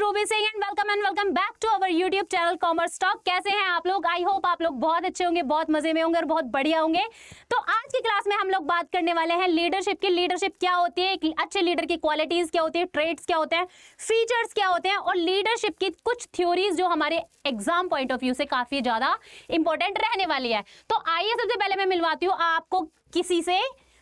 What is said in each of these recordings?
Ruby Singh and welcome back to our YouTube channel commerce talk. कैसे हैं आप लोग? आई होप आप लोग बहुत अच्छे होंगे, बहुत मजे में होंगे और बहुत बढ़िया होंगे। तो आज की क्लास में हम लोग बात करने वाले हैं लीडरशिप की। लीडरशिप क्या होती है, एक अच्छे लीडर की क्वालिटीज क्या होती है, ट्रेड्स क्या होते हैं, फीचर्स क्या होते हैं और लीडरशिप की कुछ थ्योरीज जो हमारे एग्जाम पॉइंट ऑफ व्यू से काफी ज्यादा इंपॉर्टेंट रहने वाली है। तो आइए सबसे पहले मैं मिलवाती हूँ आपको किसी से।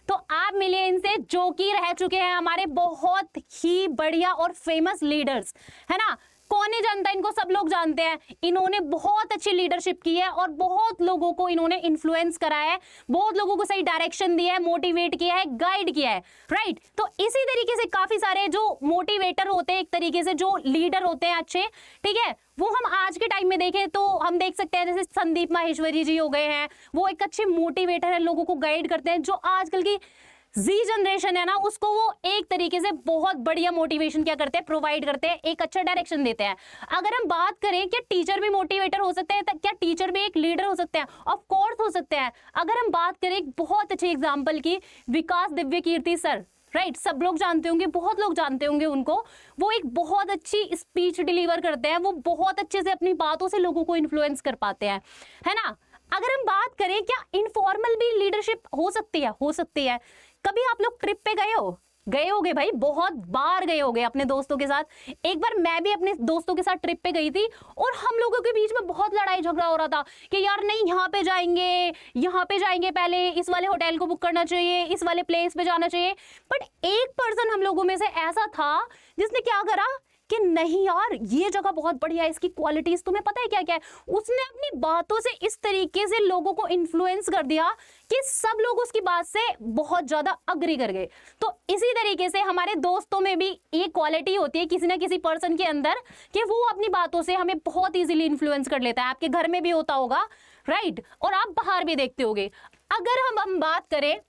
तो आप मिलिए इनसे जो कि रह चुके हैं हमारे बहुत ही बढ़िया और फेमस लीडर्स, है ना। कौन नहीं जानता इनको, सब लोग जानते हैं। इन्होंने बहुत अच्छी लीडरशिप की है और बहुत लोगों को इन्होंने इन्फ्लुएंस कराया है, बहुत लोगों को सही डायरेक्शन दिया है, मोटिवेट किया है, गाइड किया है, राइट। तो इसी तरीके से काफी सारे जो मोटिवेटर होते हैं, एक तरीके से जो लीडर होते हैं अच्छे, ठीक है, वो हम आज के टाइम में देखें तो हम देख सकते हैं जैसे संदीप माहेश्वरी जी हो गए हैं। वो एक अच्छे मोटिवेटर है, लोगों को गाइड करते हैं। जो आजकल की जी जनरेशन है ना, उसको वो एक तरीके से बहुत बढ़िया मोटिवेशन क्या करते हैं, प्रोवाइड करते हैं, एक अच्छा डायरेक्शन देते हैं। अगर हम बात करें क्या टीचर भी मोटिवेटर हो सकते हैं, क्या टीचर भी एक लीडर हो सकते हैं? ऑफ कोर्स हो सकते हैं। अगर हम बात करें एक बहुत अच्छे एग्जांपल की, विकास दिव्य कीर्ति सर, राइट, सब लोग जानते होंगे, बहुत लोग जानते होंगे उनको। वो एक बहुत अच्छी स्पीच डिलीवर करते हैं, वो बहुत अच्छे से अपनी बातों से लोगों को इन्फ्लुएंस कर पाते हैं, है ना। अगर हम बात करें क्या इनफॉर्मल भी लीडरशिप हो सकती है? हो सकती है। कभी आप लोग ट्रिप पे गए होगे भाई, बहुत बार गए होगे अपने दोस्तों के साथ। एक बार मैं भी अपने दोस्तों के साथ ट्रिप पे गई थी और हम लोगों के बीच में बहुत लड़ाई झगड़ा हो रहा था कि यार नहीं यहाँ पे जाएंगे, पहले इस वाले होटल को बुक करना चाहिए, इस वाले प्लेस पे जाना चाहिए। बट एक पर्सन हम लोगों में से ऐसा था जिसने क्या करा कि नहीं यार ये जगह बहुत बढ़िया है, इसकी क्वालिटीज तुम्हें पता है क्या क्या है। उसने अपनी बातों से इस तरीके से लोगों को इन्फ्लुएंस कर दिया कि सब लोग उसकी बात से बहुत ज्यादा अग्री कर गए। तो इसी तरीके से हमारे दोस्तों में भी ये क्वालिटी होती है किसी ना किसी पर्सन के अंदर कि वो अपनी बातों से हमें बहुत इजीली इन्फ्लुएंस कर लेता है। आपके घर में भी होता होगा, राइट, और आप बाहर भी देखते होगे। अगर हम बात करें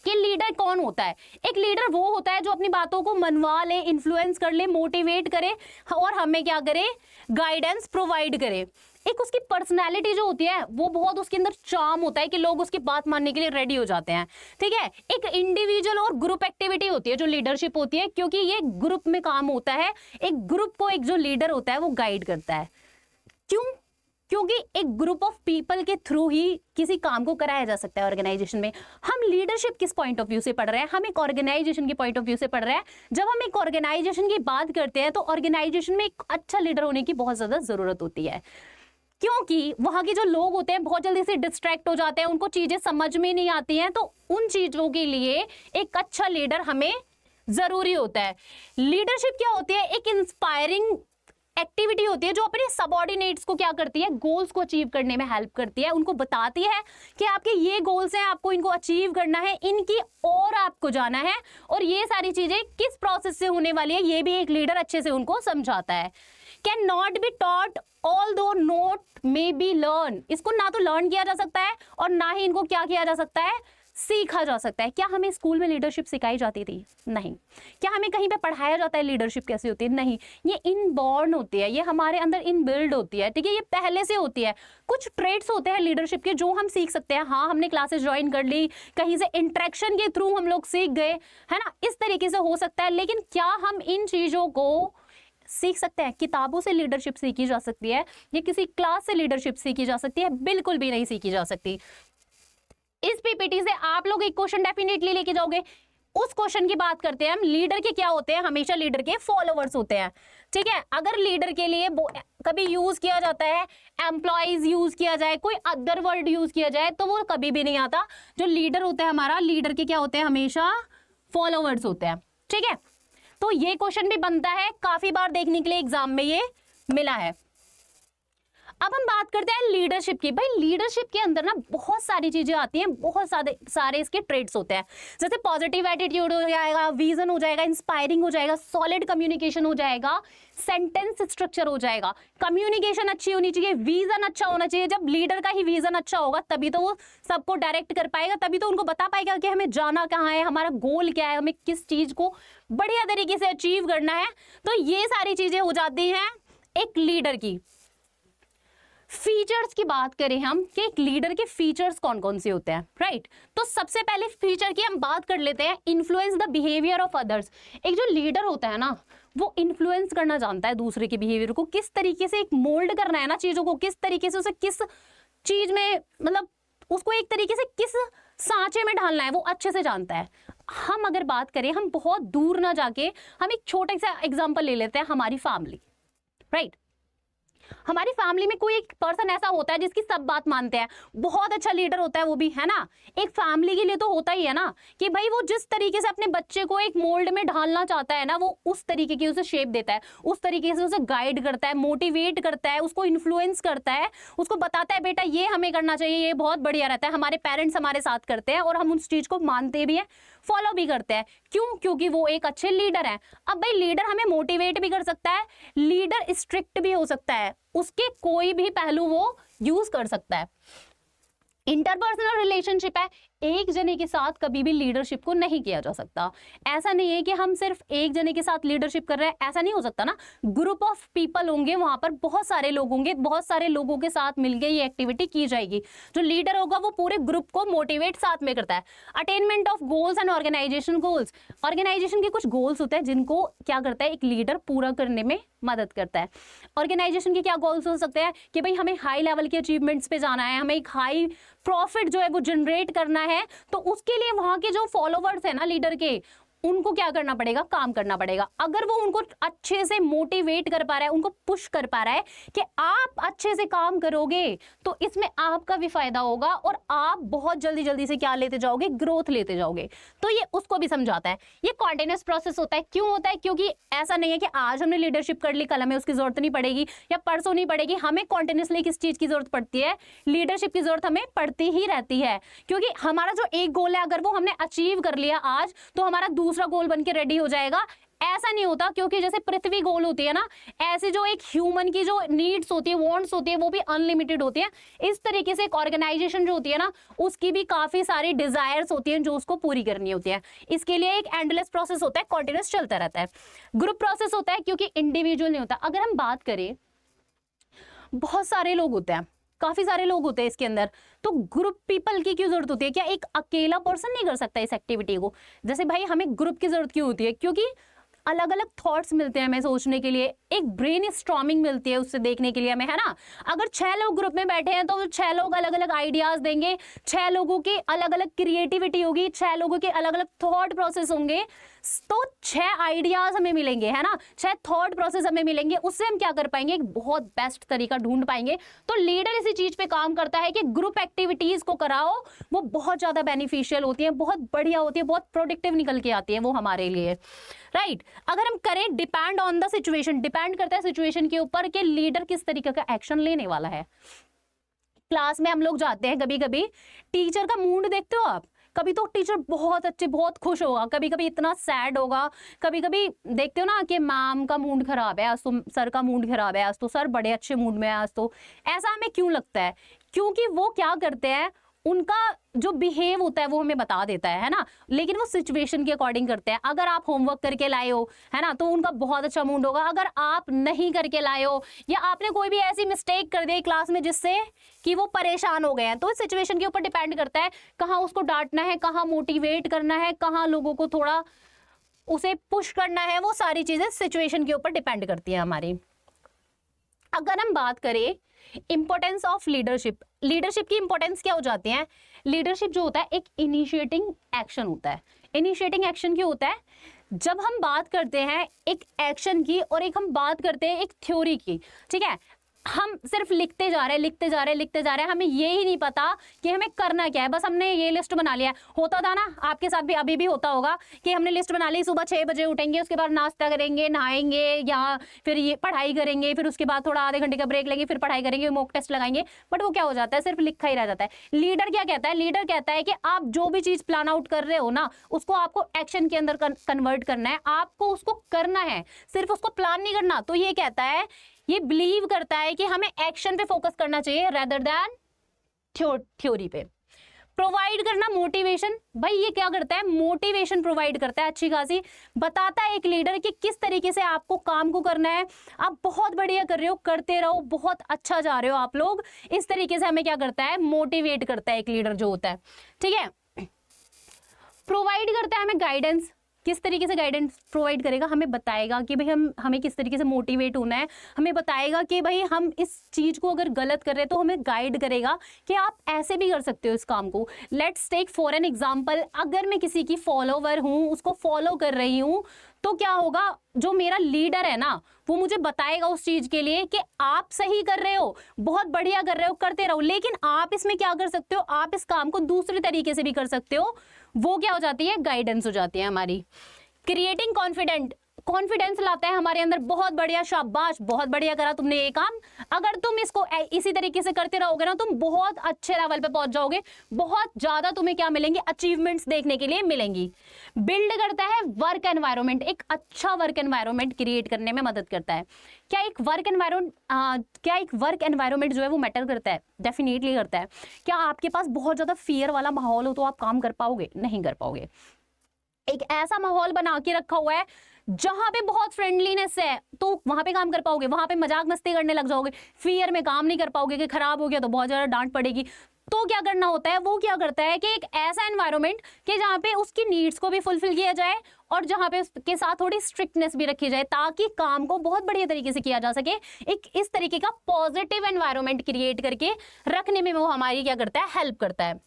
कि लीडर कौन होता है, एक लीडर वो होता है जो अपनी बातों को मनवा ले, इन्फ्लुएंस कर ले, मोटिवेट करे और हमें क्या करे, गाइडेंस प्रोवाइड करे। एक उसकी पर्सनैलिटी जो होती है वो बहुत, उसके अंदर चार्म होता है कि लोग उसकी बात मानने के लिए रेडी हो जाते हैं, ठीक है। एक इंडिविजुअल और ग्रुप एक्टिविटी होती है जो लीडरशिप होती है, क्योंकि ये ग्रुप में काम होता है। एक ग्रुप को एक जो लीडर होता है वो गाइड करता है। क्यों? क्योंकि एक ग्रुप ऑफ पीपल के थ्रू ही किसी काम को कराया जा सकता है ऑर्गेनाइजेशन में। हम लीडरशिप किस पॉइंट ऑफ व्यू से पढ़ रहे हैं? हम एक ऑर्गेनाइजेशन के पॉइंट ऑफ व्यू से पढ़ रहे हैं। जब हम एक ऑर्गेनाइजेशन की बात करते हैं तो ऑर्गेनाइजेशन में एक अच्छा लीडर होने की बहुत ज्यादा जरूरत होती है, क्योंकि वहां के जो लोग होते हैं बहुत जल्दी से डिस्ट्रैक्ट हो जाते हैं, उनको चीजें समझ में नहीं आती हैं। तो उन चीजों के लिए एक अच्छा लीडर हमें जरूरी होता है। लीडरशिप क्या होती है? एक इंस्पायरिंग एक्टिविटी होती है जो अपने सबऑर्डिनेट्स को क्या करती है, गोल्स को अचीव करने में हेल्प करती है। उनको बताती है कि आपके ये गोल्स हैं, आपको इनको अचीव करना है, इनकी और आपको जाना है और ये सारी चीजें किस प्रोसेस से होने वाली है ये भी एक लीडर अच्छे से उनको समझाता है। Can not be taught although not may be learn, इसको ना तो लर्न किया जा सकता है और ना ही इनको क्या किया जा सकता है, सीखा जा सकता है। क्या हमें स्कूल में लीडरशिप सिखाई जाती थी? नहीं। क्या हमें कहीं पे पढ़ाया जाता है लीडरशिप कैसी होती है? नहीं। ये इनबॉर्न होती है, ये हमारे अंदर इनबिल्ड होती है, ठीक है, ये पहले से होती है। कुछ ट्रेड्स होते हैं लीडरशिप के जो हम सीख सकते हैं। हाँ, हमने क्लासेस ज्वाइन कर ली, कहीं से इंटरेक्शन के थ्रू हम लोग सीख गए, है ना, इस तरीके से हो सकता है। लेकिन क्या हम इन चीजों को सीख सकते हैं? किताबों से लीडरशिप सीखी जा सकती है या किसी क्लास से लीडरशिप सीखी जा सकती है? बिल्कुल भी नहीं सीखी जा सकती। इस पीपीटी से आप लोग एक क्वेश्चन डेफिनेटली लेके जाओगे। उस क्वेश्चन की बात करते हैं हम, लीडर के क्या होते हैं? हमेशा लीडर के फॉलोअर्स होते हैं, ठीक है। अगर लीडर के लिए कभी यूज किया जाता है एम्प्लॉइज यूज किया जाए, कोई अदर वर्ड यूज किया जाए तो वो कभी भी नहीं आता। जो लीडर होता है हमारा, लीडर के क्या होते हैं? हमेशा फॉलोअर्स होते हैं, ठीक है। तो ये क्वेश्चन भी बनता है, काफी बार देखने के लिए एग्जाम में ये मिला है। अब हम बात करते हैं लीडरशिप की। भाई लीडरशिप के अंदर ना बहुत सारी चीजें आती हैं, बहुत सारे इसके ट्रेड्स होते हैं। जैसे पॉजिटिव एटीट्यूड हो जाएगा, विजन हो जाएगा, इंस्पायरिंग हो जाएगा, सॉलिड कम्युनिकेशन हो जाएगा, सेंटेंस स्ट्रक्चर हो जाएगा, कम्युनिकेशन अच्छी होनी चाहिए, विजन अच्छा होना चाहिए। जब लीडर का ही विजन अच्छा होगा तभी तो वो सबको डायरेक्ट कर पाएगा, तभी तो उनको बता पाएगा कि हमें जाना कहाँ है, हमारा गोल क्या है, हमें किस चीज को बढ़िया तरीके से अचीव करना है। तो ये सारी चीजें हो जाती हैं एक लीडर की। फीचर्स की बात करें हम कि एक लीडर के फीचर्स कौन कौन से होते हैं, राइट? तो सबसे पहले फीचर की हम बात कर लेते हैं, influence the behaviour of others. एक जो लीडर होता है ना, वो इन्फ्लुएंस करना जानता है दूसरे के बिहेवियर को, किस तरीके से एक मोल्ड करना है ना चीजों को, किस तरीके से उसे किस चीज में, मतलब उसको एक तरीके से किस सांचे में ढालना है, वो अच्छे से जानता है। हम अगर बात करें, हम बहुत दूर ना जाके हम एक छोटा सा एग्जांपल ले लेते हैं, हमारी फैमिली, राइट? हमारी फैमिली में कोई एक पर्सन ऐसा होता है जिसकी सब बात मानते हैं, बहुत अच्छा लीडर होता है वो भी, है ना? एक फैमिली के लिए तो होता ही है ना कि भाई वो जिस तरीके से अपने बच्चे को एक मोल्ड में ढालना चाहता है ना, वो उस तरीके की उसे शेप देता है, उस तरीके से उसे गाइड करता है, मोटिवेट करता है, उसको इन्फ्लुएंस करता है, उसको बताता है बेटा ये हमें करना चाहिए, ये बहुत बढ़िया रहता है। हमारे पेरेंट्स हमारे साथ करते हैं और हम उस चीज को मानते भी हैं, फॉलो भी करते हैं। क्यों? क्योंकि वो एक अच्छे लीडर हैं। अब भाई लीडर हमें मोटिवेट भी कर सकता है, लीडर स्ट्रिक्ट भी हो सकता है, उसके कोई भी पहलू वो यूज कर सकता है। इंटरपर्सनल रिलेशनशिप है, एक जने के साथ कभी भी लीडरशिप को नहीं किया जा सकता। ऐसा नहीं है कि हम सिर्फ एक जने के साथ लीडरशिप कर रहे हैं, ऐसा नहीं हो सकता ना। ग्रुप ऑफ पीपल होंगे, वहां पर बहुत सारे लोग होंगे, बहुत सारे लोगों के साथ मिलकर ये एक्टिविटी की जाएगी। जो लीडर होगा वो पूरे ग्रुप को मोटिवेट साथ में करता है। Attainment of goals and organisation goals, organisation के कुछ गोल्स होते हैं जिनको क्या करता है एक लीडर पूरा करने में मदद करता है। ऑर्गेनाइजेशन के क्या गोल्स हो सकते हैं कि भाई हमें हाई लेवल के अचीवमेंट्स पे जाना है, हमें एक हाई प्रॉफिट जो है वो जनरेट करना है, तो उसके लिए वहां के जो फॉलोवर्स है ना लीडर के, उनको क्या करना पड़ेगा, काम करना पड़ेगा। अगर वो उनको अच्छे से मोटिवेट कर पा रहा है, उनको पुश कर पा रहा है कि आप अच्छे से काम करोगे, तो इसमें आपका भी फायदा होगा और आप बहुत जल्दी जल्दी से क्या लेते जाओगे, ग्रोथ लेते जाओगे। तो ये उसको भी समझाता है। ये कॉन्टिन्यूस प्रोसेस होता है। क्यों होता है? क्योंकि ऐसा नहीं है कि आज हमने लीडरशिप कर ली, कल हमें उसकी जरूरत नहीं पड़ेगी या परसों नहीं पड़ेगी। हमें कॉन्टिन्यूसली किस चीज की जरूरत पड़ती है? लीडरशिप की जरूरत हमें पड़ती ही रहती है। क्योंकि हमारा जो एक गोल है, अगर वो हमने अचीव कर लिया आज, तो हमारा दूसरा गोल बन के रेडी हो जाएगा। ऐसा नहीं होता, क्योंकि जैसे पृथ्वी गोल होती है ना, ऐसे जो एक ह्यूमन की जो नीड्स होती है, वांट्स होती है, वो भी अनलिमिटेड होती है। इस तरीके से एक ऑर्गेनाइजेशन जो होती है ना, उसकी भी काफी सारी डिजायर्स होती हैं जो उसको पूरी करनी होती है। इसके लिए एक एंडलेस प्रोसेस होता है, कॉन्टिन्यूस चलता रहता है। ग्रुप प्रोसेस होता है क्योंकि इंडिविजुअल नहीं होता। अगर हम बात करें, बहुत सारे लोग होते हैं, काफी सारे लोग होते हैं इसके अंदर, तो ग्रुप पीपल की क्यों जरूरत होती है? क्या एक अकेला पर्सन नहीं कर सकता इस एक्टिविटी को? जैसे भाई हमें ग्रुप की जरूरत क्यों होती है? क्योंकि अलग अलग थॉट्स मिलते हैं हमें सोचने के लिए, एक ब्रेन स्टॉर्मिंग मिलती है उससे देखने के लिए हमें, है ना? अगर 6 लोग ग्रुप में बैठे हैं तो 6 लोग अलग अलग आइडियाज देंगे, 6 लोगों की अलग अलग क्रिएटिविटी होगी, 6 लोगों के अलग अलग थॉट प्रोसेस होंगे, तो 6 आइडियाज हमें मिलेंगे, है ना? 6 थॉट प्रोसेस हमें मिलेंगे, उससे हम क्या कर पाएंगे, एक बहुत बेस्ट तरीका ढूंढ पाएंगे। तो लीडर इसी चीज पे काम करता है कि ग्रुप एक्टिविटीज को कराओ, वो बहुत ज्यादा बेनिफिशियल होती है, बहुत बढ़िया होती है, बहुत प्रोडक्टिव निकल के आती है वो हमारे लिए, राइट? अगर हम करें, depend on the situation, depend करता है सिचुएशन के ऊपर कि लीडर किस तरीके का एक्शन लेने वाला है। क्लास में हम लोग जाते हैं, कभी कभी टीचर का मूड देखते हो आप? कभी तो टीचर बहुत अच्छे, बहुत खुश होगा, कभी कभी इतना सैड होगा, कभी कभी देखते हो ना कि मैम का मूड खराब है आज, तो सर का मूड खराब है आज, तो सर बड़े अच्छे मूड में है आज। तो ऐसा हमें क्यों लगता है? क्योंकि वो क्या करते हैं, उनका जो बिहेव होता है वो हमें बता देता है ना? लेकिन वो सिचुएशन के अकॉर्डिंग करते हैं। अगर आप होमवर्क करके लाए हो, है ना, तो उनका बहुत अच्छा मूड होगा। अगर आप नहीं करके लाए हो या आपने कोई भी ऐसी मिस्टेक कर दी क्लास में जिससे कि वो परेशान हो गए हैं, तो इस सिचुएशन के ऊपर डिपेंड करता है कहाँ उसको डांटना है, कहाँ मोटिवेट करना है, कहाँ लोगों को थोड़ा उसे पुश करना है। वो सारी चीजें सिचुएशन के ऊपर डिपेंड करती है हमारी। अगर हम बात करें इंपॉर्टेंस ऑफ लीडरशिप, लीडरशिप की इंपॉर्टेंस क्या हो जाती है? लीडरशिप जो होता है एक इनिशिएटिंग एक्शन होता है। इनिशिएटिंग एक्शन क्यों होता है? जब हम बात करते हैं एक एक्शन की और एक हम बात करते हैं एक थ्योरी की, ठीक है, हम सिर्फ लिखते जा रहे हैं, लिखते जा रहे हैं, लिखते जा रहे हैं, हमें ये ही नहीं पता कि हमें करना क्या है। बस हमने ये लिस्ट बना लिया है। होता था ना, आपके साथ भी अभी भी होता होगा कि हमने लिस्ट बना ली, सुबह 6 बजे उठेंगे, उसके बाद नाश्ता करेंगे, नहाएंगे, या फिर ये पढ़ाई करेंगे, फिर उसके बाद थोड़ा आधे घंटे का ब्रेक लेंगे, फिर पढ़ाई करेंगे, मॉक टेस्ट लगाएंगे। बट वो क्या हो जाता है, सिर्फ लिखा ही रह जाता है। लीडर क्या कहता है? लीडर कहता है कि आप जो भी चीज प्लान आउट कर रहे हो ना, उसको आपको एक्शन के अंदर कन्वर्ट करना है, आपको उसको करना है, सिर्फ उसको प्लान नहीं करना। तो ये कहता है, ये बिलीव करता है कि हमें एक्शन पे फोकस करना चाहिए रेदर देन थ्योरी पे। प्रोवाइड करना मोटिवेशन, भाई ये क्या करता है, मोटिवेशन प्रोवाइड करता है अच्छी खासी, बताता है एक लीडर कि किस तरीके से आपको काम को करना है। आप बहुत बढ़िया कर रहे हो, करते रहो, बहुत अच्छा जा रहे हो आप लोग, इस तरीके से हमें क्या करता है, मोटिवेट करता है एक लीडर जो होता है। ठीक है, प्रोवाइड करता है हमें गाइडेंस, किस तरीके से गाइडेंस प्रोवाइड करेगा, हमें बताएगा कि भाई हमें किस तरीके से मोटिवेट होना है, हमें बताएगा कि भाई हम इस चीज को अगर गलत कर रहे हैं तो हमें गाइड करेगा कि आप ऐसे भी कर सकते हो इस काम को। Let's take for an example, अगर मैं किसी की फॉलोवर हूं, उसको फॉलो कर रही हूं, तो क्या होगा, जो मेरा लीडर है ना वो मुझे बताएगा उस चीज के लिए कि आप सही कर रहे हो, बहुत बढ़िया कर रहे हो, करते रहो, लेकिन आप इसमें क्या कर सकते हो, आप इस काम को दूसरे तरीके से भी कर सकते हो। वो क्या हो जाती है, गाइडेंस हो जाती है हमारी। क्रिएटिंग कॉन्फिडेंट, कॉन्फिडेंस लाता है हमारे अंदर, बहुत बढ़िया, शाबाश, बहुत बढ़िया करा तुमने ये काम, अगर तुम इसको इसी तरीके से करते रहोगे ना, तुम बहुत अच्छे लेवल पे पहुंच जाओगे, बहुत ज्यादा तुम्हें क्या मिलेंगे, अचीवमेंट्स देखने के लिए मिलेंगी। बिल्ड करता है वर्क एनवायरनमेंट, एक अच्छा वर्क एनवायरनमेंट क्रिएट करने में मदद करता है। क्या एक वर्क एनवायरनमेंट जो है वो मैटर करता है, डेफिनेटली करता है। क्या आपके पास बहुत ज्यादा फियर वाला माहौल हो तो आप काम कर पाओगे, नहीं कर पाओगे। एक ऐसा माहौल बना के रखा हुआ है जहां पे बहुत फ्रेंडलीनेस है तो वहां पे काम कर पाओगे, वहां पे मजाक मस्ती करने लग जाओगे, फियर में काम नहीं कर पाओगे कि खराब हो गया तो बहुत ज्यादा डांट पड़ेगी। तो क्या करना होता है, वो क्या करता है कि एक ऐसा एनवायरनमेंट कि जहां पे उसकी नीड्स को भी फुलफिल किया जाए और जहां पे उसके साथ थोड़ी स्ट्रिक्टनेस भी रखी जाए ताकि काम को बहुत बढ़िया तरीके से किया जा सके। एक इस तरीके का पॉजिटिव एनवायरनमेंट क्रिएट करके रखने में वो हमारी क्या करता है, हेल्प करता है।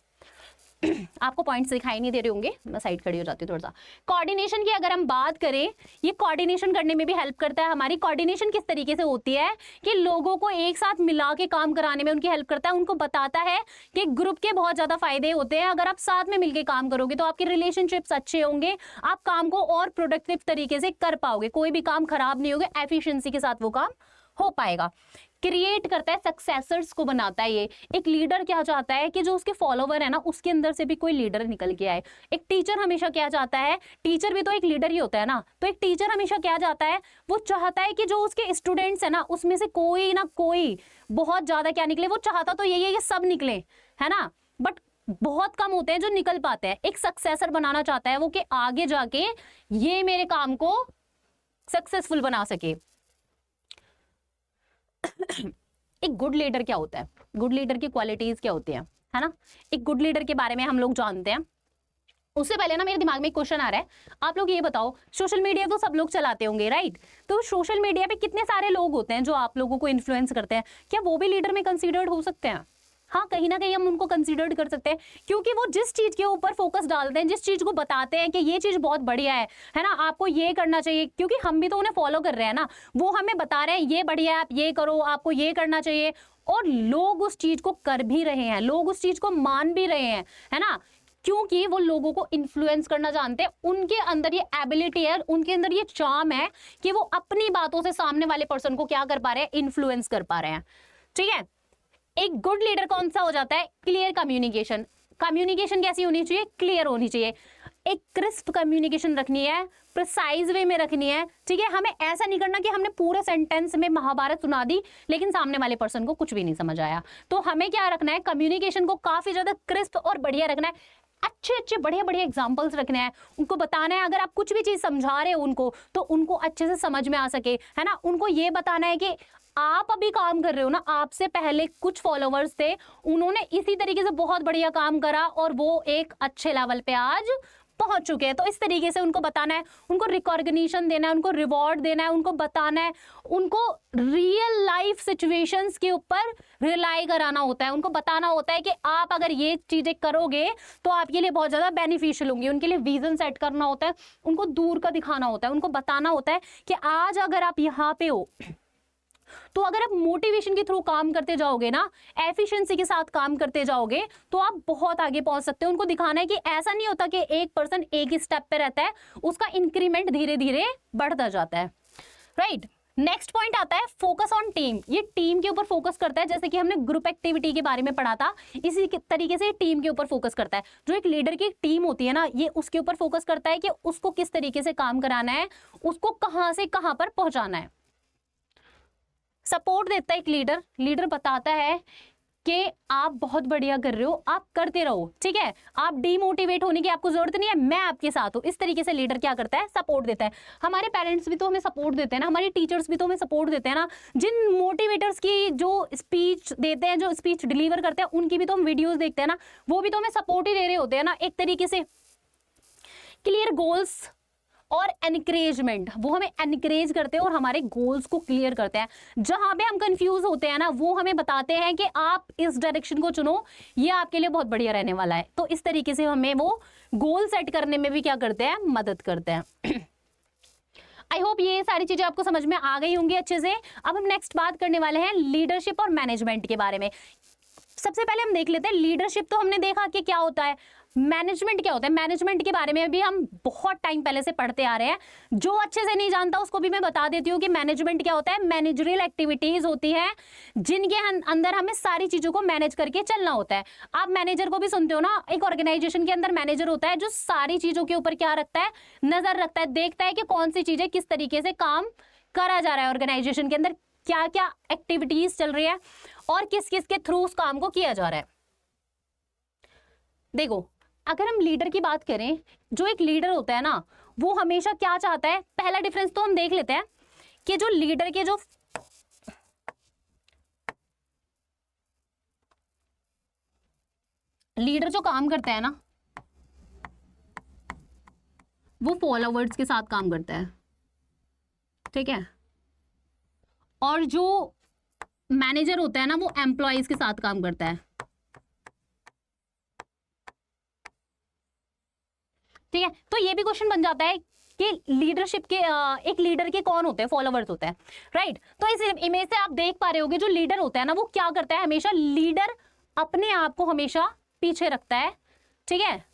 आपको पॉइंट्स दिखाई नहीं दे रहे होंगे, मैं साइड खड़ी हो जाती हूँ थोड़ा सा। कोऑर्डिनेशन की अगर हम बात करें, ये कोऑर्डिनेशन करने में भी हेल्प करता है हमारी। कोऑर्डिनेशन किस तरीके से होती है कि लोगों को एक साथ मिला के काम कराने में उनकी हेल्प करता है, उनको बताता है कि ग्रुप के बहुत ज्यादा फायदे होते हैं, अगर आप साथ में मिलकर काम करोगे तो आपके रिलेशनशिप्स अच्छे होंगे, आप काम को और प्रोडक्टिव तरीके से कर पाओगे, कोई भी काम खराब नहीं होगा, एफिशिएंसी के साथ वो काम हो पाएगा। क्रिएट करता है, सक्सेसर्स को बनाता है। ये एक लीडर क्या चाहता है कि जो उसके फॉलोवर है ना उसके अंदर से भी कोई लीडर निकल के आए। एक टीचर हमेशा क्या चाहता है, टीचर भी तो एक लीडर ही होता है ना, तो एक टीचर हमेशा क्या चाहता है, वो चाहता है कि जो उसके स्टूडेंट्स है ना उसमें से कोई ना कोई बहुत ज्यादा क्या निकले, वो चाहता तो यही है कि सब निकले, है ना, बट बहुत कम होते हैं जो निकल पाते हैं। एक सक्सेसर बनाना चाहता है वो कि आगे जाके ये मेरे काम को सक्सेसफुल बना सके। एक गुड लीडर क्या होता है, गुड लीडर की क्वालिटीज क्या होती है ना, एक गुड लीडर के बारे में हम लोग जानते हैं। उससे पहले ना मेरे दिमाग में एक क्वेश्चन आ रहा है, आप लोग ये बताओ, सोशल मीडिया तो सब लोग चलाते होंगे राइट, तो सोशल मीडिया पे कितने सारे लोग होते हैं जो आप लोगों को इन्फ्लुएंस करते हैं, क्या वो भी लीडर में कंसीडर्ड हो सकते हैं? हाँ, कहीं ना कहीं हम उनको कंसीडर कर सकते हैं, क्योंकि वो जिस चीज के ऊपर फोकस डालते हैं, जिस चीज को बताते हैं कि ये चीज बहुत बढ़िया है ना, आपको ये करना चाहिए, क्योंकि हम भी तो उन्हें फॉलो कर रहे हैं ना, वो हमें बता रहे हैं ये बढ़िया है, आप ये करो, आपको ये करना चाहिए, और लोग उस चीज को कर भी रहे हैं, लोग उस चीज को मान भी रहे हैं, है ना, क्योंकि वो लोगों को इन्फ्लुएंस करना जानते हैं, उनके अंदर ये एबिलिटी है, उनके अंदर ये चार्म है कि वो अपनी बातों से सामने वाले पर्सन को क्या कर पा रहे हैं, इन्फ्लुएंस कर पा रहे हैं। ठीक है, एक गुड लीडर कौन सा हो जाता है, क्लियर कम्युनिकेशन। कम्युनिकेशन कैसी होनी चाहिए, क्लियर होनी चाहिए, एक क्रिस्प कम्युनिकेशन रखनी है, प्रिसाइज वे में रखनी है। ठीक है, हमें ऐसा नहीं करना कि हमने पूरे सेंटेंस में महाभारत सुना दी लेकिन सामने वाले पर्सन को कुछ भी नहीं समझ आया। तो हमें क्या रखना है, कम्युनिकेशन को काफी ज्यादा क्रिस्प और बढ़िया रखना है, अच्छे अच्छे बढ़िया बढ़िया एग्जाम्पल्स रखने हैं, उनको बताना है, अगर आप कुछ भी चीज समझा रहे हो उनको तो उनको अच्छे से समझ में आ सके, है ना, उनको ये बताना है कि आप अभी काम कर रहे हो ना, आपसे पहले कुछ फॉलोवर्स थे, उन्होंने इसी तरीके से बहुत बढ़िया काम करा और वो एक अच्छे लेवल पे आज पहुंच चुके हैं। तो इस तरीके से उनको बताना है, उनको रिकॉग्निशन देना है, उनको रिवॉर्ड देना है, उनको बताना है, उनको रियल लाइफ सिचुएशंस के ऊपर रिलाई कराना होता है, उनको बताना होता है कि आप अगर ये चीजें करोगे तो आपके लिए बहुत ज्यादा बेनिफिशियल होंगी, उनके लिए विजन सेट करना होता है, उनको दूर का दिखाना होता है, उनको बताना होता है कि आज अगर आप यहाँ पे हो तो अगर आप मोटिवेशन के थ्रू काम करते जाओगे ना, एफिशिएंसी के साथ काम करते जाओगे तो आप बहुत आगे पहुंच सकते हो। उनको दिखाना है कि ऐसा नहीं होता कि एक पर्सन एक ही स्टेप पे रहता है, उसका इंक्रीमेंट धीरे धीरे बढ़ता जाता है, राइट। नेक्स्ट पॉइंट आता है फोकस ऑन टीम। ये टीम के ऊपर फोकस करता है, जैसे कि हमने ग्रुप एक्टिविटी के बारे में पढ़ा था, इसी तरीके से टीम के ऊपर फोकस करता है। जो एक लीडर की टीम होती है ना, ये उसके ऊपर फोकस करता है कि उसको किस तरीके से काम कराना है, उसको कहां से कहां पर पहुंचाना है। सपोर्ट देता है एक लीडर, लीडर बताता है कि आप बहुत बढ़िया कर रहे हो, आप करते रहो, ठीक है, आप डीमोटिवेट होने की आपको जरूरत नहीं है, मैं आपके साथ हूं। इस तरीके से लीडर क्या करता है, सपोर्ट देता है। हमारे पेरेंट्स भी तो हमें सपोर्ट देते हैं ना, हमारे टीचर्स भी तो हमें सपोर्ट देते हैं ना। जिन मोटिवेटर्स की जो स्पीच देते हैं, जो स्पीच डिलीवर करते हैं, उनकी भी तो हम वीडियोस देखते हैं ना, वो भी तो हमें सपोर्ट ही दे रहे होते हैं ना एक तरीके से। क्लियर गोल्स और एनकरेजमेंट, वो हमें एनकरेज करते हैं और हमारे गोल्स को क्लियर करते हैं। जहां पे हम कंफ्यूज होते हैं ना, वो हमें बताते हैं कि आप इस डायरेक्शन को चुनो, ये आपके लिए बहुत बढ़िया रहने वाला है। तो इस तरीके से हमें वो गोल सेट करने में भी क्या करते हैं, मदद करते हैं। आई होप ये सारी चीजें आपको समझ में आ गई होंगी अच्छे से। अब हम नेक्स्ट बात करने वाले हैं लीडरशिप और मैनेजमेंट के बारे में। सबसे पहले हम देख लेते हैं लीडरशिप, तो हमने देखा कि क्या होता है, मैनेजमेंट क्या होता है। मैनेजमेंट के बारे में भी हम बहुत टाइम पहले से पढ़ते आ रहे हैं, जो अच्छे से नहीं जानता उसको भी मैं बता देती हूँ कि मैनेजमेंट क्या होता है। मैनेजरियल एक्टिविटीज होती है जिनके अंदर हमें सारी चीजों को मैनेज करके चलना होता है। आप मैनेजर को भी सुनते हो ना, एक ऑर्गेनाइजेशन के अंदर मैनेजर होता है जो सारी चीजों के ऊपर क्या रखता है, नजर रखता है, देखता है कि कौन सी चीजें किस तरीके से काम करा जा रहा है, ऑर्गेनाइजेशन के अंदर क्या क्या एक्टिविटीज चल रही है और किस किस के थ्रू उस काम को किया जा रहा है। देखो, अगर हम लीडर की बात करें, जो एक लीडर होता है ना, वो हमेशा क्या चाहता है, पहला डिफरेंस तो हम देख लेते हैं कि जो लीडर के जो काम करता है ना, वो फॉलोवर्स के साथ काम करता है, ठीक है, और जो मैनेजर होता है ना, वो एम्प्लॉयज के साथ काम करता है, ठीक है। तो ये भी क्वेश्चन बन जाता है कि लीडरशिप के एक लीडर के कौन होते हैं, फॉलोवर्स होते हैं, राइट। तो इस इमेज से आप देख पा रहे होगे, जो लीडर होता है ना, वो क्या करता है, हमेशा लीडर अपने आप को हमेशा पीछे रखता है, ठीक है,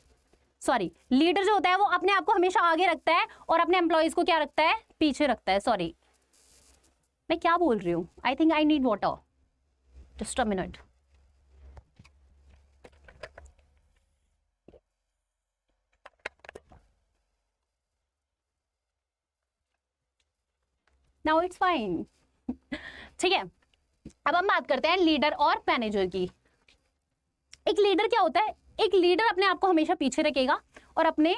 सॉरी, लीडर जो होता है वो अपने आप को हमेशा आगे रखता है और अपने एम्प्लॉयज को क्या रखता है, पीछे रखता है। सॉरी, मैं क्या बोल रही हूँ, I think I need water, just a minute. Now it's fine, ठीक है। अब हम बात करते हैं लीडर और मैनेजर की। एक लीडर क्या होता है, एक लीडर अपने आप को हमेशा पीछे रखेगा और अपने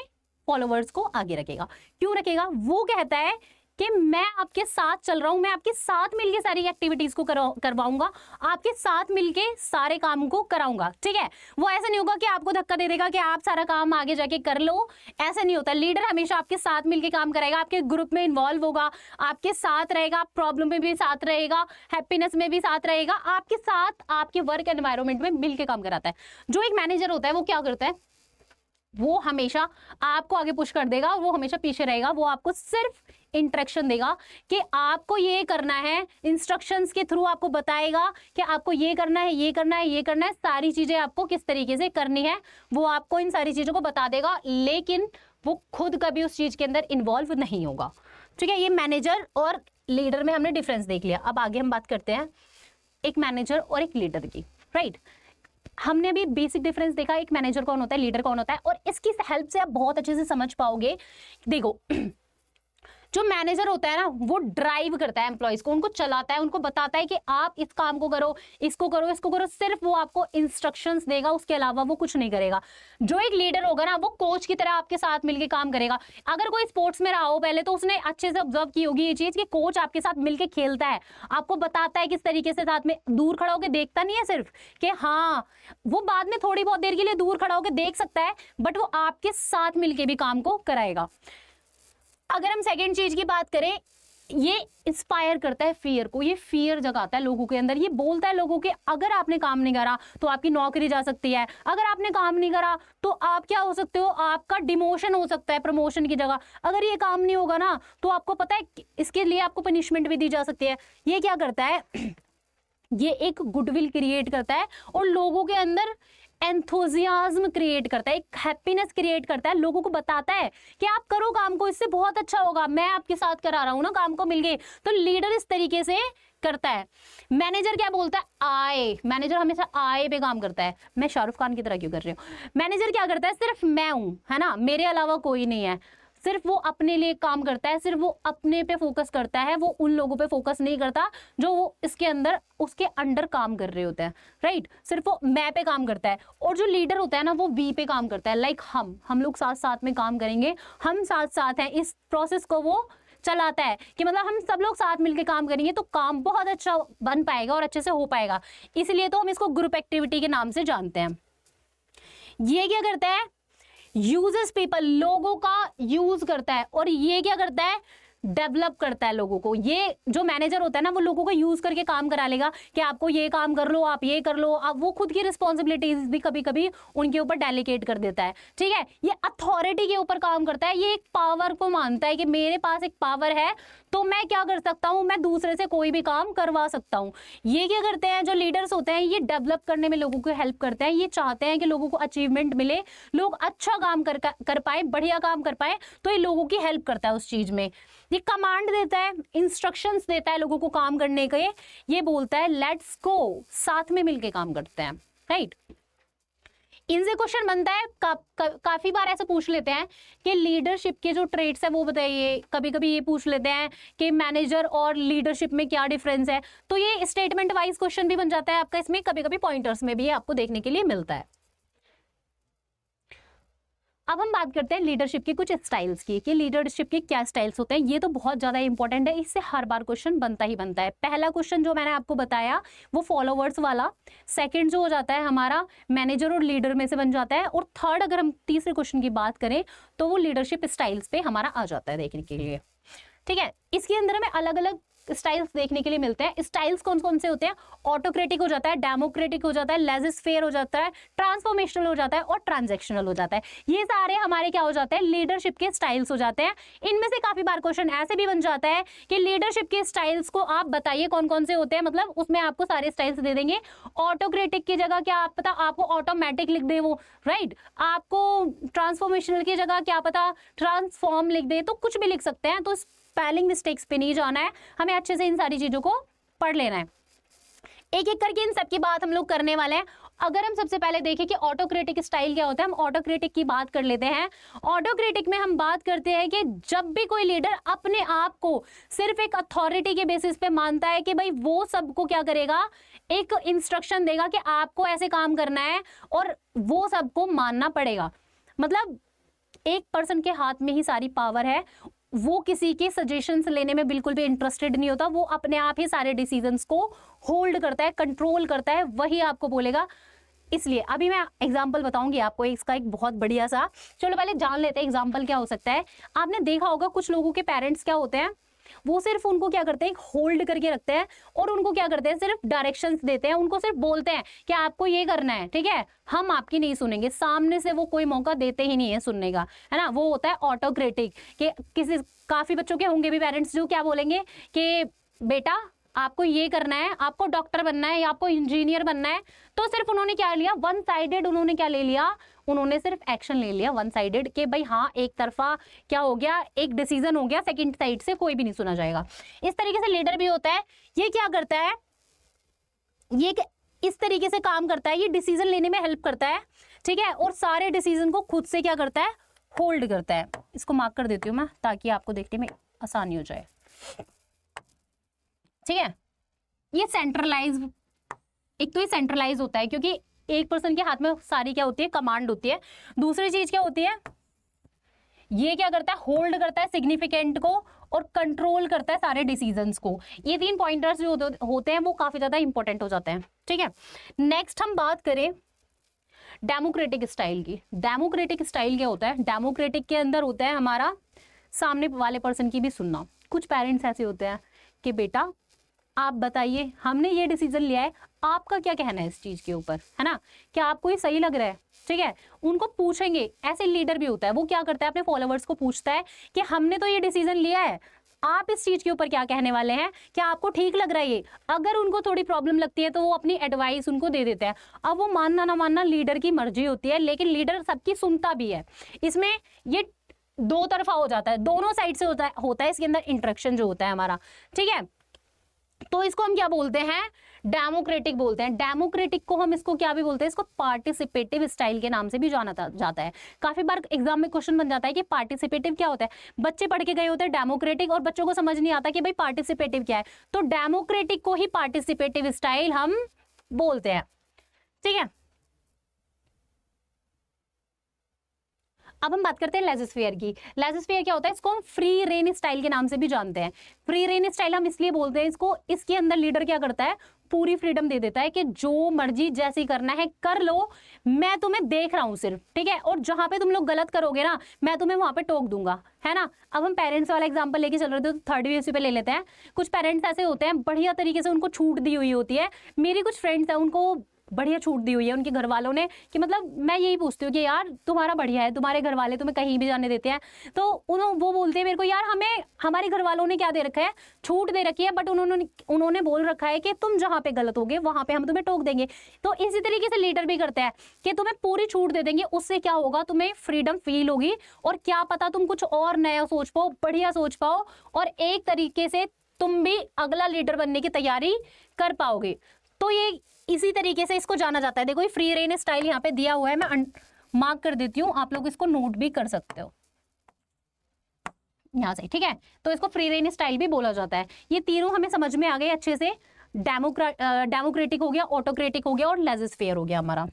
फॉलोवर्स को आगे रखेगा। क्यों रखेगा, वो कहता है कि मैं आपके साथ चल रहा हूं, मैं आपके साथ मिलके सारी एक्टिविटीज को करवाऊंगा, आपके साथ मिलके सारे काम को कराऊंगा, ठीक है। वो ऐसा नहीं होगा कि आपको धक्का दे देगा कि आप सारा काम आगे जाके कर लो, ऐसा नहीं होता। लीडर हमेशा आपके साथ मिलके काम करेगा, आपके ग्रुप में इन्वॉल्व होगा, आपके साथ रहेगा, प्रॉब्लम में भी साथ रहेगा, हैप्पीनेस में भी साथ रहेगा, आपके साथ आपके वर्क एनवायरमेंट में मिलके काम कराता है। जो एक मैनेजर होता है वो क्या करता है, वो हमेशा आपको आगे पुश कर देगा, वो हमेशा पीछे रहेगा, वो आपको सिर्फ इंस्ट्रक्शन देगा कि आपको ये करना है, इंस्ट्रक्शंस के थ्रू आपको बताएगा कि आपको ये करना है, ये करना है, ये करना है, सारी चीजें आपको किस तरीके से करनी है, वो आपको इन सारी चीजों को बता देगा, लेकिन वो खुद कभी उस चीज के अंदर इन्वॉल्व नहीं होगा, ठीक है। ये मैनेजर और लीडर में हमने डिफरेंस देख लिया। अब आगे हम बात करते हैं एक मैनेजर और एक लीडर की, राइट। हमने अभी बेसिक डिफरेंस देखा, एक मैनेजर कौन होता है, लीडर कौन होता है, और इसकी हेल्प से आप बहुत अच्छे से समझ पाओगे। देखो, जो मैनेजर होता है ना, वो ड्राइव करता है एम्प्लॉयज को, उनको चलाता है, उनको बताता है कि आप इस काम को करो, इसको करो, इसको करो, सिर्फ वो आपको इंस्ट्रक्शंस देगा, उसके अलावा वो कुछ नहीं करेगा। जो एक लीडर होगा ना, वो कोच की तरह आपके साथ मिलके काम करेगा। अगर कोई स्पोर्ट्स में रहा हो पहले, तो उसने अच्छे से ऑब्जर्व की होगी ये चीज कि कोच आपके साथ मिलके खेलता है, आपको बताता है किस तरीके से, साथ में दूर खड़ा होकर देखता नहीं है सिर्फ कि हाँ, वो बाद में थोड़ी बहुत देर के लिए दूर खड़ा होकर देख सकता है, बट वो आपके साथ मिलके भी काम को कराएगा। अगर हम सेकेंड चीज की बात करें, ये इंस्पायर करता है फियर को, ये फियर जगाता है लोगों के अंदर, ये बोलता है लोगों के अगर आपने काम नहीं करा तो आपकी नौकरी जा सकती है, अगर आपने काम नहीं करा तो आप क्या हो सकते हो, आपका डिमोशन हो सकता है प्रमोशन की जगह, अगर ये काम नहीं होगा ना तो आपको पता है इसके लिए आपको पनिशमेंट भी दी जा सकती है। ये क्या करता है, ये एक गुडविल क्रिएट करता है और लोगों के अंदर एंथुजियाज्म क्रिएट करता है, एक हैप्पीनेस क्रिएट करता है, लोगों को बताता है कि आप करो काम को, इससे बहुत अच्छा होगा, मैं आपके साथ करा रहा हूं ना काम को, मिल गए। तो लीडर इस तरीके से करता है। मैनेजर क्या बोलता है, आए, मैनेजर हमेशा आए पे काम करता है। मैं शाहरुख खान की तरह क्यों कर रही हूँ, मैनेजर क्या करता है, सिर्फ मैं हूं, है ना, मेरे अलावा कोई नहीं है, सिर्फ वो अपने लिए काम करता है, सिर्फ वो अपने पे फोकस करता है, वो उन लोगों पे फोकस नहीं करता जो वो इसके अंदर उसके अंडर काम कर रहे होते हैं, राइट। सिर्फ वो मैं पे काम करता है। और जो लीडर होता है ना वो वी पे काम करता है, लाइक हम लोग साथ साथ में काम करेंगे, हम साथ साथ हैं, इस प्रोसेस को वो चलाता है कि मतलब हम सब लोग साथ मिलकर काम करेंगे तो काम बहुत अच्छा बन पाएगा और अच्छे से हो पाएगा। इसलिए तो हम इसको ग्रुप एक्टिविटी के नाम से जानते हैं। ये क्या करता है, यूजेस पीपल, लोगों का यूज करता है। और ये क्या करता है, डेवलप करता है लोगों को। ये जो मैनेजर होता है ना वो लोगों को यूज करके काम करा लेगा कि आपको ये काम कर लो, आप ये कर लो। अब वो खुद की रिस्पॉन्सिबिलिटीज भी कभी कभी उनके ऊपर डेलीगेट कर देता है, ठीक है। ये अथॉरिटी के ऊपर काम करता है, ये एक पावर को मानता है कि मेरे पास एक पावर है तो मैं क्या कर सकता हूं, मैं दूसरे से कोई भी काम करवा सकता हूं। ये क्या करते हैं, जो लीडर्स होते हैं ये डेवलप करने में लोगों को हेल्प करते हैं। ये चाहते हैं कि लोगों को अचीवमेंट मिले, लोग अच्छा काम कर पाए, बढ़िया काम कर पाए, तो ये लोगों की हेल्प करता है उस चीज में। ये कमांड देता है, इंस्ट्रक्शंस देता है लोगों को काम करने के। ये बोलता है लेट्स गो, साथ में मिलके काम करते हैं, राइट। इनसे क्वेश्चन बनता है, काफी बार ऐसे पूछ लेते हैं कि लीडरशिप के जो ट्रेट्स है वो बताइए। कभी कभी ये पूछ लेते हैं कि मैनेजर और लीडरशिप में क्या डिफरेंस है, तो ये स्टेटमेंट वाइज क्वेश्चन भी बन जाता है आपका इसमें। कभी कभी पॉइंटर्स में भी आपको देखने के लिए मिलता है। अब हम बात करते हैं लीडरशिप की कुछ स्टाइल्स की, कि लीडरशिप के क्या स्टाइल्स होते हैं। ये तो बहुत ज्यादा इंपॉर्टेंट है, इससे हर बार क्वेश्चन बनता ही बनता है। पहला क्वेश्चन जो मैंने आपको बताया वो फॉलोवर्स वाला, सेकंड जो हो जाता है हमारा मैनेजर और लीडर में से बन जाता है, और थर्ड अगर हम तीसरे क्वेश्चन की बात करें तो वो लीडरशिप स्टाइल्स पे हमारा आ जाता है देखने के लिए, ठीक है। इसके अंदर हमें अलग अलग स्टाइल्स देखने के लिए मिलते हैं। स्टाइल्स कौन कौन से होते हैं, ऑटोक्रेटिक हो जाता है, डेमोक्रेटिक हो जाता है, लेजिस्फेयर हो जाता है, ट्रांसफॉर्मेशनल हो जाता है और ट्रांजैक्शनल हो जाता है। ये सारे हमारे क्या हो जाते हैं, लीडरशिप के स्टाइल्स हो जाते हैं। इनमें से काफी बार क्वेश्चन ऐसे भी बन जाता है कि लीडरशिप के स्टाइल्स को आप बताइए कौन कौन से होते हैं, मतलब उसमें आपको सारे स्टाइल्स दे देंगे। ऑटोक्रेटिक की जगह क्या आप पता आपको ऑटोमेटिक लिख दे वो, राइट। आपको ट्रांसफॉर्मेशनल की जगह क्या पता ट्रांसफॉर्म लिख दे, तो कुछ भी लिख सकते हैं। तो स्पेलिंग मिस्टेक्स पे नहीं जाना है, हमें अच्छे से इन सारी चीजों को पढ़ लेना है। एक एक करके इन सब की बात हम लोग करने वाले हैं। अगर हम सबसे पहले देखें कि ऑटोक्रेटिक स्टाइल क्या होता है, हम ऑटोक्रेटिक की बात कर लेते हैं। ऑटोक्रेटिक में हम बात करते हैं कि जब भी कोई लीडर अपने आप को सिर्फ एक अथॉरिटी के बेसिस पे मानता है कि भाई वो सबको क्या करेगा, एक इंस्ट्रक्शन देगा कि आपको ऐसे काम करना है और वो सबको मानना पड़ेगा। मतलब एक पर्सन के हाथ में ही सारी पावर है, वो किसी के सजेशंस लेने में बिल्कुल भी इंटरेस्टेड नहीं होता, वो अपने आप ही सारे डिसीजंस को होल्ड करता है, कंट्रोल करता है, वही आपको बोलेगा। इसलिए अभी मैं एग्जांपल बताऊंगी आपको इसका एक बहुत बढ़िया सा। चलो पहले जान लेते हैं एग्जांपल क्या हो सकता है। आपने देखा होगा कुछ लोगों के पेरेंट्स क्या होते हैं, वो सिर्फ उनको क्या करते हैं, होल्ड करके रखते हैं और उनको क्या करते हैं, सिर्फ डायरेक्शंस देते हैं, उनको सिर्फ बोलते हैं कि आपको ये करना है, ठीक है, हम आपकी नहीं सुनेंगे। सामने से वो कोई मौका देते ही नहीं है सुनने का, है ना। वो होता है ऑटोक्रेटिक। कि किसी काफी बच्चों के होंगे भी पेरेंट्स जो क्या बोलेंगे कि बेटा आपको ये करना है, आपको डॉक्टर बनना है या आपको इंजीनियर बनना है, तो सिर्फ उन्होंने क्या लिया, वन साइडेड उन्होंने क्या ले लिया, उन्होंने सिर्फ एक्शन ले लिया वन साइडेड, कि भाई हाँ एक तरफा क्या हो गया, एक डिसीजन हो गया, सेकंड साइड से कोई भी नहीं सुना जाएगा। इस तरीके से लीडर भी होता है। ये क्या करता है, ये इस तरीके से काम करता है, ये डिसीजन लेने में हेल्प करता है, ठीक है, और सारे डिसीजन को खुद से क्या करता है, होल्ड करता है। इसको मार्क कर देती हूँ मैं ताकि आपको देखने में आसानी हो जाए, ठीक है। ये सेंट्रलाइज, एक तो ये सेंट्रलाइज होता है क्योंकि एक पर्सन के हाथ में सारी क्या होती है, कमांड होती है। दूसरी चीज क्या होती है, ये क्या करता है, होल्ड करता है सिग्निफिकेंट को और कंट्रोल करता है सारे डिसीजंस को। ये तीन पॉइंटर्स जो होते हैं वो काफी ज्यादा इंपॉर्टेंट हो जाते हैं, ठीक है। नेक्स्ट हम बात करें डेमोक्रेटिक स्टाइल की। डेमोक्रेटिक स्टाइल क्या होता है, डेमोक्रेटिक के अंदर होता है हमारा सामने वाले पर्सन की भी सुनना। कुछ पेरेंट्स ऐसे होते हैं कि बेटा आप बताइए, हमने ये डिसीजन लिया है, आपका क्या कहना है इस चीज के ऊपर, है ना, क्या आपको ये सही लग रहा है, ठीक है। उनको पूछेंगे। ऐसे लीडर भी होता है, वो क्या करता है, अपने फॉलोअर्स को पूछता है कि हमने तो ये डिसीजन लिया है, आप इस चीज के ऊपर क्या कहने वाले हैं, क्या आपको ठीक लग रहा है ये। अगर उनको थोड़ी प्रॉब्लम लगती है तो वो अपनी एडवाइस उनको दे देते हैं। अब वो मानना ना मानना लीडर की मर्जी होती है, लेकिन लीडर सबकी सुनता भी है। इसमें ये दो तरफा हो जाता है, दोनों साइड से होता है इसके अंदर इंटरेक्शन जो होता है हमारा, ठीक है। तो इसको हम क्या बोलते हैं, डेमोक्रेटिक बोलते हैं। डेमोक्रेटिक को हम इसको क्या भी बोलते हैं, इसको पार्टिसिपेटिव स्टाइल के नाम से भी जाना जाता है। काफी बार एग्जाम में क्वेश्चन बन जाता है कि पार्टिसिपेटिव क्या होता है, बच्चे पढ़ के गए होते हैं डेमोक्रेटिक और बच्चों को समझ नहीं आता कि भाई पार्टिसिपेटिव क्या है, तो डेमोक्रेटिक को ही पार्टिसिपेटिव स्टाइल हम बोलते हैं, ठीक है। अब हम बात करते हैं लेजिस्फेयर की। लेजिस्फेयर क्या होता है, इसको हम फ्री रेन स्टाइल के नाम से भी जानते हैं। फ्री रेन स्टाइल हम इसलिए बोलते हैं इसको, इसके अंदर लीडर क्या करता है, पूरी फ्रीडम दे देता है कि जो मर्जी जैसे करना है कर लो, मैं तुम्हें देख रहा हूं सिर्फ, ठीक है, और जहां पे तुम लोग गलत करोगे ना मैं तुम्हें वहां पे टोक दूंगा, है ना। अब हम पेरेंट्स वाला एग्जांपल लेके चल रहे थे, तो थर्ड वीएससी पे ले लेते हैं। कुछ पेरेंट्स ऐसे होते हैं, बढ़िया तरीके से उनको छूट दी हुई होती है। मेरी कुछ फ्रेंड्स हैं, उनको बढ़िया छूट दी हुई है उनके घर वालों ने, कि मतलब मैं यही पूछती हूँ कि यार तुम्हारा बढ़िया है, तुम्हारे घर वाले तुम्हें कहीं भी जाने देते हैं, तो वो बोलते हैं मेरे को, यार हमें हमारे घर वालों ने क्या दे रखा है, छूट दे रखी है, बट उन्होंने बोल रखा है कि तुम जहाँ पे गलत होगे वहां पे हम तुम्हें टोक देंगे। तो इसी तरीके से लीडर भी करता है कि तुम्हें पूरी छूट दे देंगे, उससे क्या होगा, तुम्हें फ्रीडम फील होगी और क्या पता तुम कुछ और नया सोच पाओ, बढ़िया सोच पाओ, और एक तरीके से तुम भी अगला लीडर बनने की तैयारी कर पाओगे। तो ये इसी तरीके से इसको जाना जाता है। देखो ये फ्री रेन स्टाइल यहाँ पे दिया हुआ है, मैं मार्क कर देती हूँ, आप लोग इसको नोट भी कर सकते हो यहाँ से, ठीक है। तो इसको फ्री रेन स्टाइल भी बोला जाता है। ये तीनों हमें समझ में आ गए अच्छे से, डेमोक्रेटिक हो गया, ऑटोक्रेटिक हो गया और लेजिस्फेयर हो गया हमारा।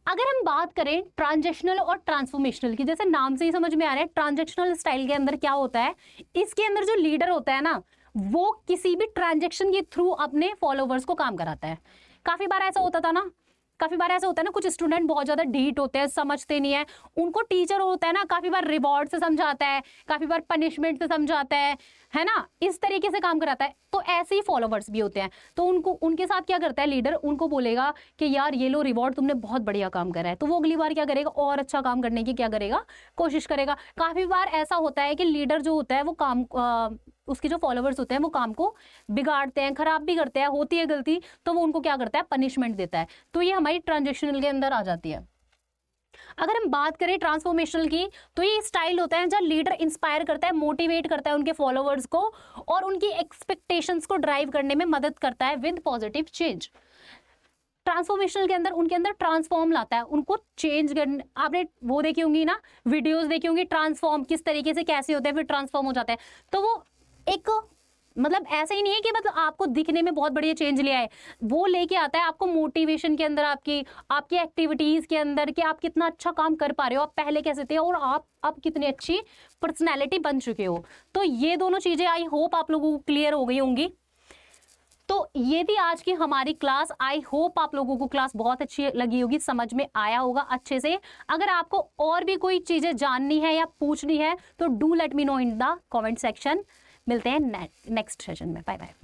अगर हम बात करें ट्रांजेक्शनल और ट्रांसफॉर्मेशनल की, जैसे नाम से ही समझ में आ रहा है, ट्रांजेक्शनल स्टाइल के अंदर क्या होता है, इसके अंदर जो लीडर होता है ना, वो किसी भी ट्रांजेक्शन के थ्रू अपने फॉलोवर्स को काम कराता है। काफी बार ऐसा होता था ना, काफी बार ऐसा होता है ना, कुछ स्टूडेंट बहुत ज्यादा ढीठ होते हैं, समझते नहीं है, उनको टीचर होता है ना, काफी बार रिवॉर्ड से समझाता है, काफी बार पनिशमेंट से समझाता है ना, इस तरीके से काम कराता है। तो ऐसे ही फॉलोवर्स भी होते हैं, तो उनके साथ क्या करता है लीडर, उनको बोलेगा कि यार ये लो रिवॉर्ड, तुमने बहुत बढ़िया काम करा है, तो वो अगली बार क्या करेगा, और अच्छा काम करने की क्या करेगा, कोशिश करेगा। काफी बार ऐसा होता है कि लीडर जो होता है वो काम उसके जो फॉलोवर्स होते हैं वो काम को बिगाड़ते हैं, खराब भी करते हैं, होती है गलती, तो वो उनको क्या करता है, पनिशमेंट देता है। तो ये हमारी ट्रांजेक्शनल के अंदर आ जाती है। अगर हम बात करें ट्रांसफॉर्मेशनल की, तो ये स्टाइल होता है जहां लीडर इंस्पायर करता है, मोटिवेट करता है उनके फॉलोवर्स को और उनकी एक्सपेक्टेशंस को ड्राइव करने में मदद करता है विद पॉजिटिव चेंज। ट्रांसफॉर्मेशनल के अंदर उनके अंदर ट्रांसफॉर्म लाता है, उनको चेंज करने, आपने वो देखी होंगी ना, वीडियोस देखी होंगी, ट्रांसफॉर्म किस तरीके से कैसे होता है, फिर ट्रांसफॉर्म हो जाता है। तो वो एक मतलब ऐसा ही नहीं है कि मतलब आपको दिखने में बहुत बढ़िया चेंज ले आए, वो लेके आता है आपको मोटिवेशन के अंदर, आपकी एक्टिविटीज के अंदर, कि आप कितना अच्छा काम कर पा रहे हो, आप पहले कैसे थे और आप कितनी अच्छी पर्सनैलिटी बन चुके हो। तो ये दोनों चीजें आई होप आप लोगों को क्लियर हो गई होंगी। तो ये थी आज की हमारी क्लास। आई होप आप लोगों को क्लास बहुत अच्छी लगी होगी, समझ में आया होगा अच्छे से। अगर आपको और भी कोई चीजें जाननी है या पूछनी है तो do let me know in the comment section. मिलते हैं नेक्स्ट सेशन में। Bye bye.